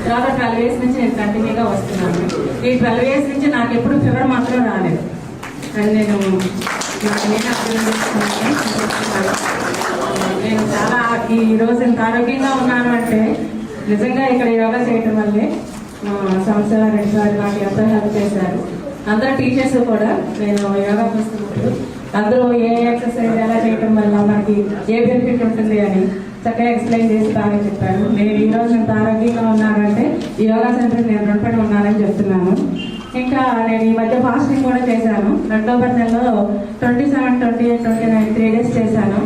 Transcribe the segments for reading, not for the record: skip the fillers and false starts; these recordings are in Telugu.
తర్వాత 12 years నుంచి నేను కంటిన్యూగా వస్తున్నాను. ఈ 12 years నుంచి నాకు ఎప్పుడు ఫీవర్ మాత్రం రాలేదు. అది నేను చాలా ఈరోజు ఇంత ఆరోగ్యంగా ఉన్నాను అంటే నిజంగా ఇక్కడ యోగా చేయటం వల్లే. సంస్థ రెడ్డి సార్ నాకు ఎంతో హెల్ప్ చేశారు. అందరూ టీచర్స్ కూడా నేను యోగా చూస్తున్నప్పుడు అందరూ ఏ ఎక్సర్సైజ్ ఎలా చేయటం వల్ల మనకి ఏ బెనిఫిట్ ఉంటుంది అని చక్కగా ఎక్స్ప్లెయిన్ చేసి బాగా చెప్పాను. నేను ఈరోజు ఇంత ఆరోగ్యంగా ఉన్నానంటే ఈ యోగా సెంటర్ నేను రుణపడి ఉన్నానని చెప్తున్నాను. ఇంకా నేను ఈ మధ్య ఫాస్టింగ్ కూడా చేశాను. అక్టోబర్ నెలలో 27, 28, 29 3 days చేశాను.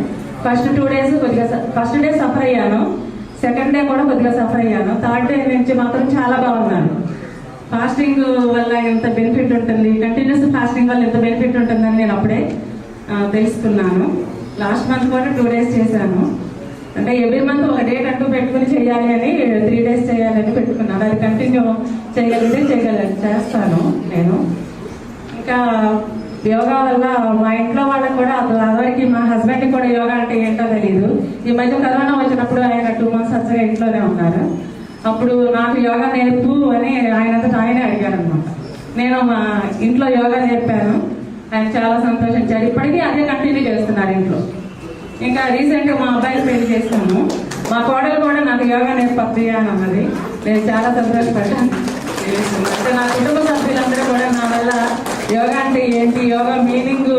ఫస్ట్ 2 days కొద్దిగా ఫస్ట్ డే సఫర్ అయ్యాను, సెకండ్ డే కూడా కొద్దిగా సఫర్ అయ్యాను, థర్డ్ డే నుంచి మాత్రం చాలా బాగున్నాను. ఫాస్టింగ్ వల్ల ఎంత బెనిఫిట్ ఉంటుంది, కంటిన్యూస్ ఫాస్టింగ్ వల్ల ఎంత బెనిఫిట్ ఉంటుందని నేను అప్పుడే తెలుసుకున్నాను. లాస్ట్ మంత్ కూడా 2 days చేశాను. అంటే ఎవ్రీ మంత్ ఒక డేట్ అంటూ పెట్టుకుని చేయాలి అని 3 days చేయాలని పెట్టుకున్నాను. అది కంటిన్యూ చేయగలిగితే చేస్తాను నేను. ఇంకా యోగా వల్ల మా ఇంట్లో వాళ్ళకి కూడా అదివరకు మా హస్బెండ్కి కూడా యోగా అంటే ఏంటో తెలియదు. ఈ మధ్య కరోనా వచ్చినప్పుడు ఆయన 2 months వచ్చగా ఇంట్లోనే ఉన్నారు. అప్పుడు నాకు యోగా నేర్పు అని ఆయనంతటా ఆయనే అడిగారు అనమాట. నేను మా ఇంట్లో యోగా నేర్పాను. ఆయన చాలా సంతోషించారు. ఇప్పటికీ అదే కంటిన్యూ చేస్తున్నారు ఇంట్లో. ఇంకా రీసెంట్గా మా అబ్బాయిని పెళ్లి చేస్తాను. మా కోడలు కూడా నాకు యోగా నేర్పద్ది అని అన్నది. నేను చాలా సంతోషపడ్డాను. అంటే నా కుటుంబ సభ్యులందరూ కూడా నా వల్ల యోగా అంటే ఏంటి, యోగా మీనింగ్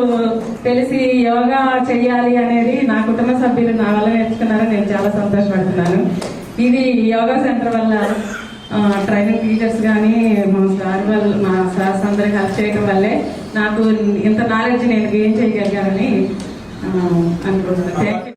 తెలిసి యోగా చెయ్యాలి అనేది నా కుటుంబ సభ్యులు నా వల్ల నేర్చుకున్నారని నేను చాలా సంతోషపడుతున్నాను. ఇది యోగా సెంటర్ వల్ల ట్రైనింగ్ టీచర్స్ కానీ మా సార్ వాళ్ళు మా సార్స్ అందరికి హెల్ప్ చేయడం వల్లే నాకు ఇంత నాలెడ్జ్ నేను గెయిన్ చేయగలిగానని అనుకుంటున్నాను. Thank you.